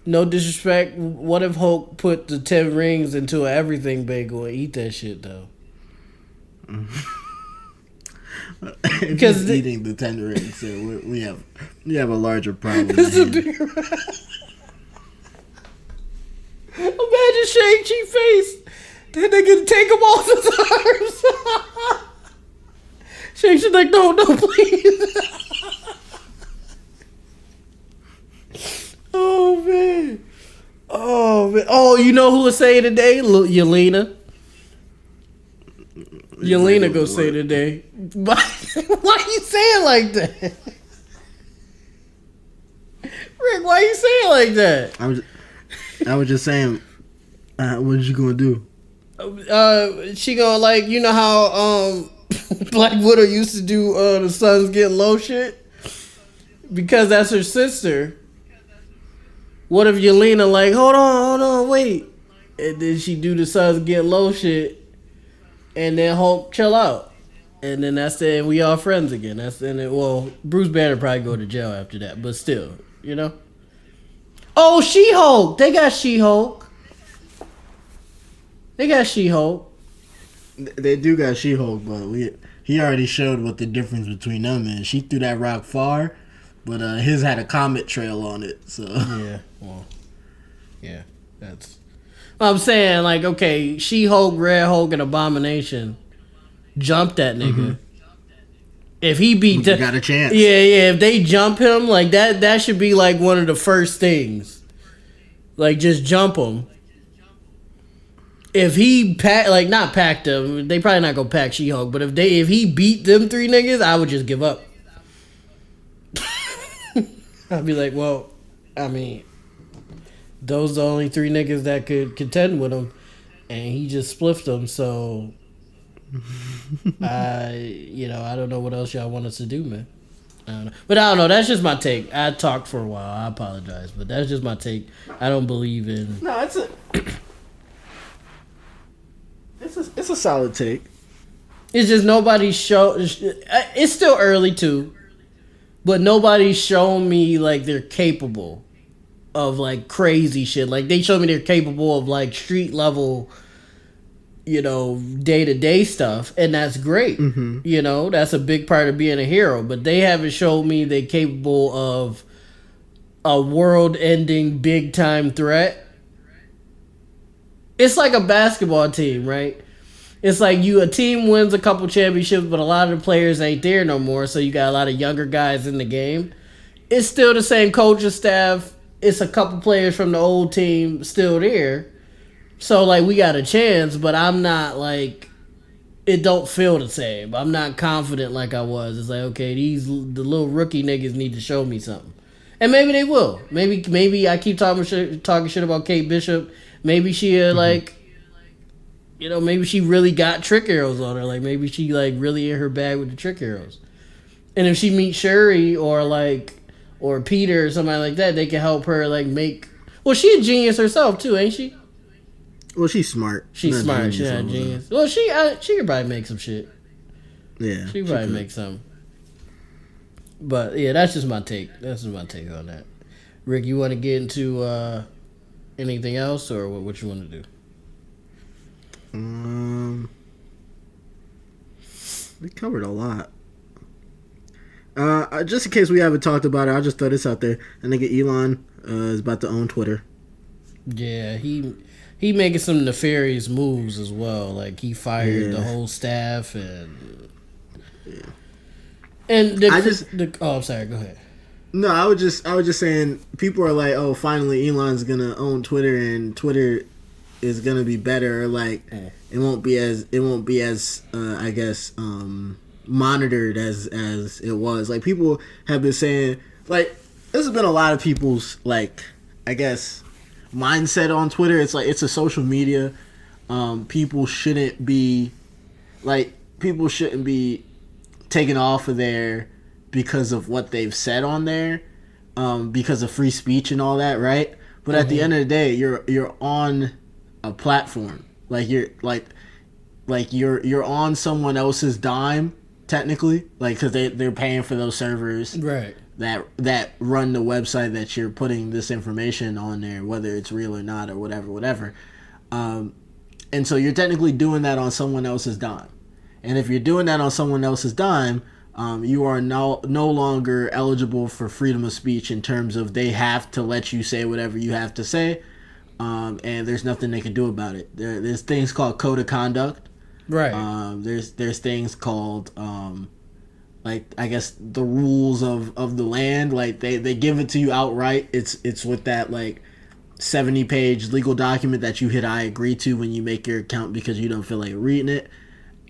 No disrespect. What if Hulk put the 10 rings into an everything bagel and eat that shit, though? Because eating the 10 rings, so we have a larger problem. Imagine Shang-Chi face. Then they can take him off his arms. Shang-Chi's like, no, please. Oh, man. Oh, you know who was saying today? Yelena. Yelena go say today. Why you saying like that? Rick, why you saying like that? I was just saying, what is you gonna do? She gonna, like, you know how Black Widow used to do the Suns Get Low shit? Because that's her sister. What if Yelena like, hold on, wait. And then she do the Suns Get Low shit. And then Hulk chill out. And then that's it. We all friends again. That's in it. Well, Bruce Banner probably go to jail after that. But still, you know? Oh, She-Hulk. They got She-Hulk. They do got She-Hulk, but he already showed what the difference between them is. She threw that rock far, but his had a comet trail on it. So yeah, well, yeah, that's. I'm saying, like, okay, She-Hulk, Red Hulk, and Abomination jumped that nigga. Mm-hmm. If he beat them, got a chance. Yeah. If they jump him, like that should be like one of the first things. Like, just jump him. If he not packed them, they probably not gonna pack She-Hulk. But if he beat them 3 niggas, I would just give up. I'd be like, well, I mean, those are the only 3 niggas that could contend with him, and he just spliffed them. So, I don't know what else y'all want us to do, man. I don't know. But I don't know. That's just my take. I talked for a while. I apologize, but that's just my take. I don't believe in. No, it's a solid take. It's just nobody it's still early too, but nobody's shown me like they're capable of like crazy shit. Like they showed me they're capable of like street level, day-to-day stuff, and that's great. Mm-hmm. That's a big part of being a hero, but they haven't showed me they're capable of a world-ending big-time threat. It's like a basketball team, right? It's like a team wins a couple championships, but a lot of the players ain't there no more, so you got a lot of younger guys in the game. It's still the same coaching staff. It's a couple players from the old team still there. So, like, we got a chance, but I'm not, like, it don't feel the same. I'm not confident like I was. It's like, okay, the little rookie niggas need to show me something. And maybe they will. Maybe I keep talking shit about Kate Bishop. Maybe she, like, maybe she really got trick arrows on her. Like, maybe she, like, really in her bag with the trick arrows. And if she meets Shuri or Peter or somebody like that, they can help her, like, make... Well, she a genius herself too, ain't she? Well, she's smart. She's smart. She's not a genius. Well, she could probably make some shit. Yeah, she probably make some. But yeah, that's just my take. That's just my take on that. Rick, you want to get into anything else, or what you want to do? We covered a lot. Just in case we haven't talked about it, I'll just throw this out there. I think Elon is about to own Twitter. Yeah, he making some nefarious moves as well. Like he fired the whole staff and I'm sorry. Go ahead. No, I was just saying people are like, oh, finally Elon's gonna own Twitter and Twitter is gonna be better. Like it won't be as I guess monitored as it was. Like people have been saying, like this has been a lot of people's like I guess mindset on Twitter. It's like it's a social media. People shouldn't be taken off of there because of what they've said on there, because of free speech and all that, right? But at the end of the day, you're on a platform. You're on someone else's dime technically, because they're paying for those servers, right? That run the website that you're putting this information on there, whether it's real or not or whatever. And so you're technically doing that on someone else's dime. And if you're doing that on someone else's dime, you are no longer eligible for freedom of speech in terms of they have to let you say whatever you have to say, and there's nothing they can do about it. There's things called code of conduct. Right. There's things called I guess the rules of the land. Like they give it to you outright. It's with that 70-page legal document that you hit I agree to when you make your account because you don't feel like reading it.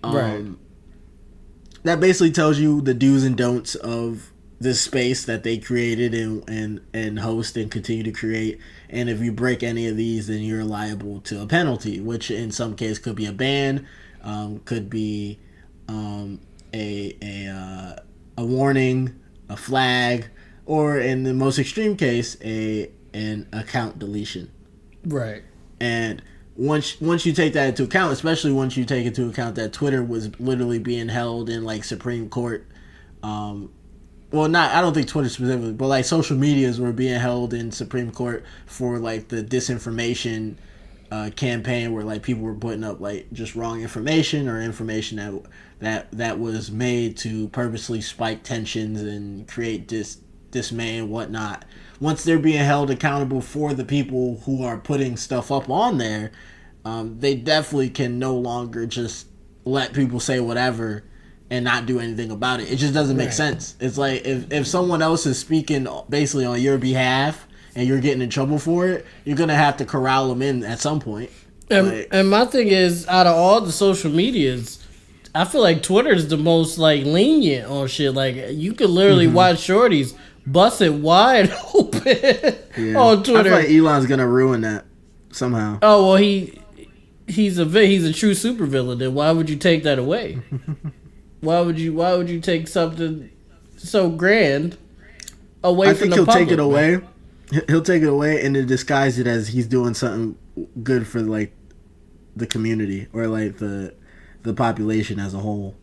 Right. That basically tells you the do's and don'ts of this space that they created and host and continue to create. And if you break any of these, then you're liable to a penalty, which in some case could be a ban, could be a warning, a flag, or in the most extreme case, an account deletion. Right. And once you take that into account, especially once you take into account that Twitter was literally being held in Supreme Court, I don't think Twitter specifically, but social medias were being held in Supreme Court for the disinformation campaign where people were putting up just wrong information or information that was made to purposely spike tensions and create dismay and whatnot. Once they're being held accountable for the people who are putting stuff up on there, they definitely can no longer just let people say whatever and not do anything about it. It just doesn't make sense. It's like if someone else is speaking basically on your behalf and you're getting in trouble for it, you're going to have to corral them in at some point. And my thing is, out of all the social medias, I feel like Twitter's the most lenient on shit. You could literally watch shorties bust it wide open on Twitter. I feel like Elon's gonna ruin that somehow. Oh well, he's a true supervillain. Then why would you take that away? Why would you take something so grand away from the public? I think he'll take it away. He'll take it away and then disguise it as he's doing something good for the community or the population as a whole.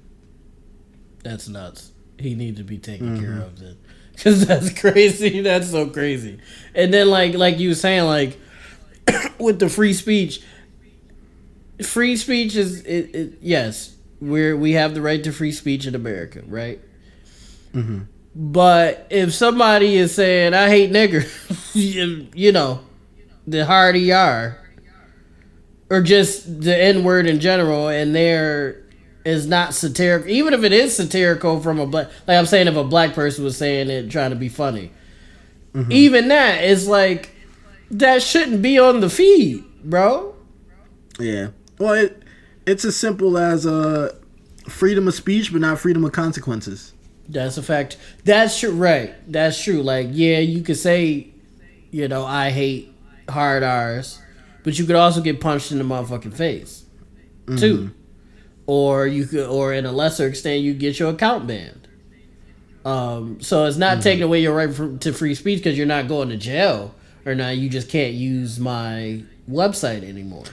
That's nuts. He needs to be taken care of then. Because that's crazy. That's so crazy. And then, like you were saying, with the free speech is yes, we have the right to free speech in America, right? Mm-hmm. But if somebody is saying, I hate niggers, the harder you are, or just the N-word in general, and there is not satirical, even if it is satirical from a black, I'm saying if a black person was saying it trying to be funny, even that is that shouldn't be on the feed, bro. Yeah. Well, it's as simple as freedom of speech, but not freedom of consequences. That's a fact. That's true, right? That's true. You could say, I hate hard R's, but you could also get punched in the motherfucking face, too. Or you could, or in a lesser extent, you get your account banned. So it's not taking away your right to free speech because you're not going to jail or now you just can't use my website anymore.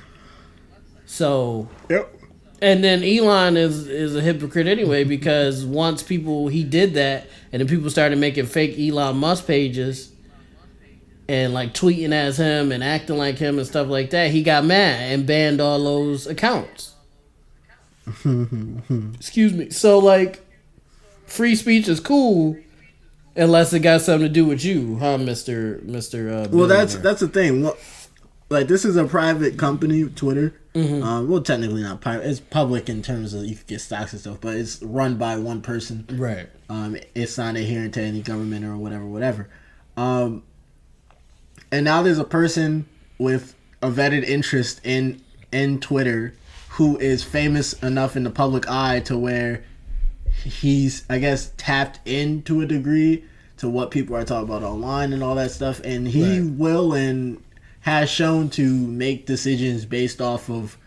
So, Yep. and then Elon is a hypocrite anyway, because once he did that, and then people started making fake Elon Musk pages and like tweeting as him and acting like him and stuff like that, he got mad and banned all those accounts. Excuse me. So like, free speech is cool unless it got something to do with you, huh, Mister? Well, that's the thing. Well, like, this is a private company, Twitter. Mm-hmm. Well, technically not private. It's public in terms of you can get stocks and stuff, but it's run by one person. Right. It's not adherent to any government or whatever. And now there's a person with a vetted interest in Twitter who is famous enough in the public eye to where he's, I guess, tapped into a degree to what people are talking about online and all that stuff, and he will and has shown to make decisions based off of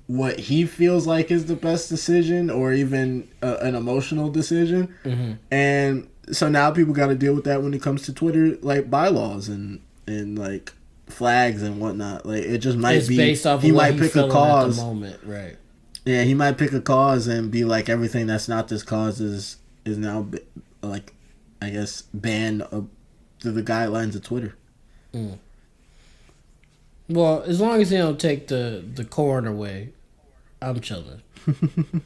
what he feels like is the best decision, or even an emotional decision. Mm-hmm. And so now people got to deal with that when it comes to Twitter, like bylaws and like flags and whatnot. Like, it just might be based off he of might what pick a cause at the moment, right? Yeah, he might pick a cause and be like, everything that's not this cause is now, like, I guess, banned through the guidelines of Twitter. Mm. Well, as long as they don't take the corn away, I'm chilling.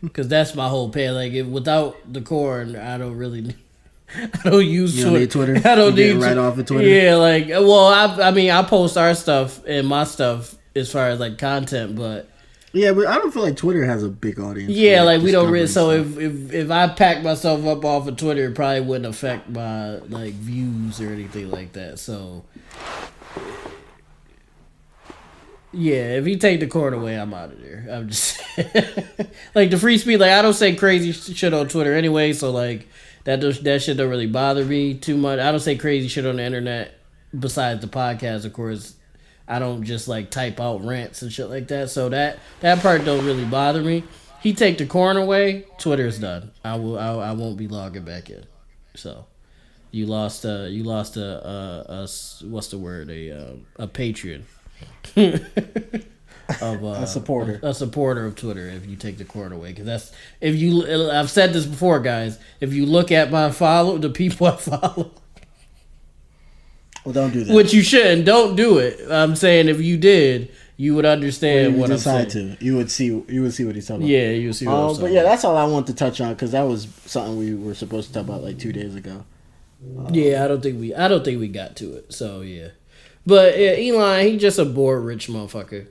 Because that's my whole pay. Like, without the corn, I don't really... I don't use Twitter. Need Twitter. I don't need right off of Twitter. Yeah, like, well, I mean, I post our stuff and my stuff as far as like content, but yeah, but I don't feel like Twitter has a big audience. Yeah, like we don't really. So if I pack myself up off of Twitter, it probably wouldn't affect my like views or anything like that. So yeah, if you take the corn away, I'm out of there. I'm just like the free speech. Like, I don't say crazy shit on Twitter anyway, so like. That shit don't really bother me too much. I don't say crazy shit on the internet besides the podcast, of course. I don't just like type out rants and shit like that. So that part don't really bother me. He take the corn away, Twitter's done. I won't be logging back in. So you lost a what's the word, a patron. Of a supporter of Twitter if you take the corn away, because I've said this before, guys. If you look at the people I follow, well, don't do that. Which you shouldn't. Don't do it. I'm saying if you did, you would understand what I'm saying. You would see what he's talking about. Yeah, you would see what I'm saying. But yeah, that's all I want to touch on, because that was something we were supposed to talk about like 2 days ago. Yeah, I don't think we got to it. So yeah, but yeah, Elon, he just a bored rich motherfucker.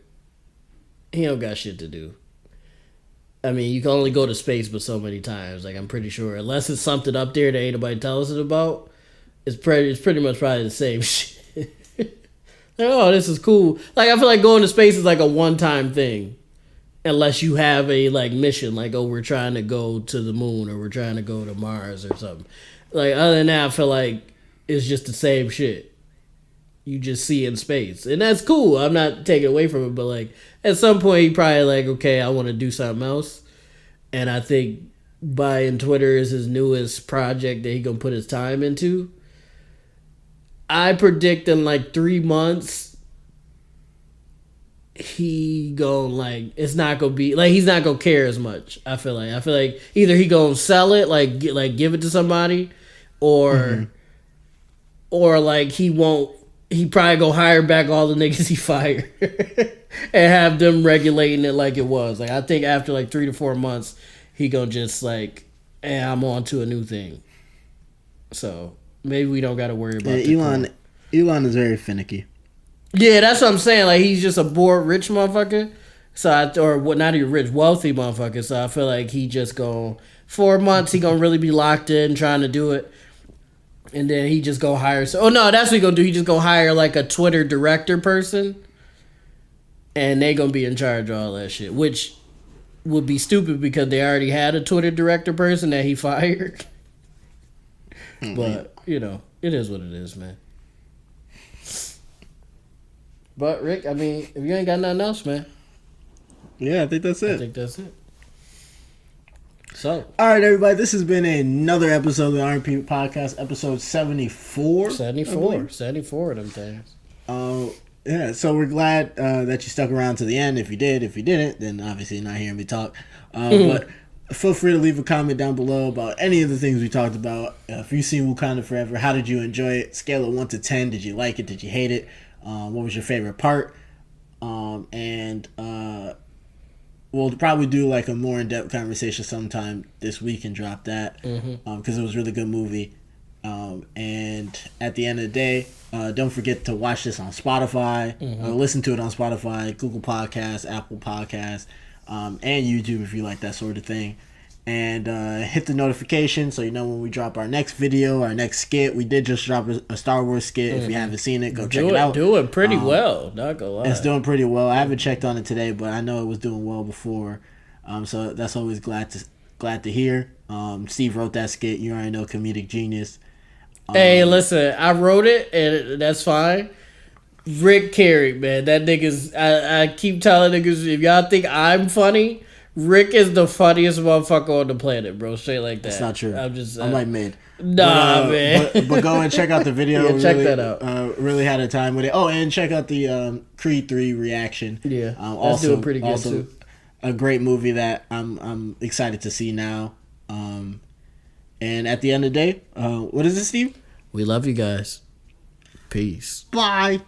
He don't got shit to do. I mean, you can only go to space but so many times. Like, I'm pretty sure, unless it's something up there that ain't nobody tells us about, it's pretty much probably the same shit. Like, oh, this is cool. Like, I feel like going to space is like a one-time thing, unless you have a like mission, like, oh, we're trying to go to the moon or we're trying to go to Mars or something. Like, other than that, I feel like it's just the same shit you just see in space, and that's cool. I'm not taking away from it, but like at some point he probably like, okay, I want to do something else, and I think buying Twitter is his newest project that he gonna put his time into. I predict in like 3 months he gonna like, it's not gonna be like, he's not gonna care as much. I feel like either he gonna sell it, like give it to somebody, or like he won't. He probably go hire back all the niggas he fired and have them regulating it like it was. Like, I think after like 3 to 4 months, he gonna just like, hey, I'm on to a new thing. So maybe we don't got to worry about Elon is very finicky. Yeah, that's what I'm saying. Like, he's just a bored rich motherfucker. So not even rich, wealthy motherfucker. So I feel like he just go 4 months. He gonna really be locked in trying to do it. And then he just go hire... that's what he gonna do. He just go hire like a Twitter director person. And they gonna be in charge of all that shit. Which would be stupid because they already had a Twitter director person that he fired. But, it is what it is, man. But, Rick, I mean, if you ain't got nothing else, man. Yeah, I think that's it. So, all right, everybody, this has been another episode of the RP Podcast, episode 74. 74 of them things. Yeah, so we're glad that you stuck around to the end. If you did, if you didn't, then obviously you're not hearing me talk. But feel free to leave a comment down below about any of the things we talked about. If you've seen Wakanda Forever, how did you enjoy it? Scale of 1 to 10. Did you like it? Did you hate it? What was your favorite part? And we'll probably do like a more in-depth conversation sometime this week and drop that because it was a really good movie. And at the end of the day, don't forget to watch this on Spotify, listen to it on Spotify, Google Podcasts, Apple Podcasts, and YouTube if you like that sort of thing. And hit the notification so you know when we drop our next video, our next skit. We did just drop a Star Wars skit. If you haven't seen it, go check it out. Doing pretty well, not gonna lie. It's doing pretty well. I haven't checked on it today, but I know it was doing well before. So that's always glad to hear. Steve wrote that skit. You already know, comedic genius. Hey, listen, I wrote it, and that's fine. Rick Carey, man, that nigga's. I keep telling niggas, if y'all think I'm funny, Rick is the funniest motherfucker on the planet, bro. Straight like that. That's not true. I'm like mid. Nah, man. But go and check out the video. Yeah, check that out. Really had a time with it. Oh, and check out the Creed 3 reaction. Yeah, that's also doing pretty good too. A great movie that I'm excited to see now. And at the end of the day, what is it, Steve? We love you guys. Peace. Bye.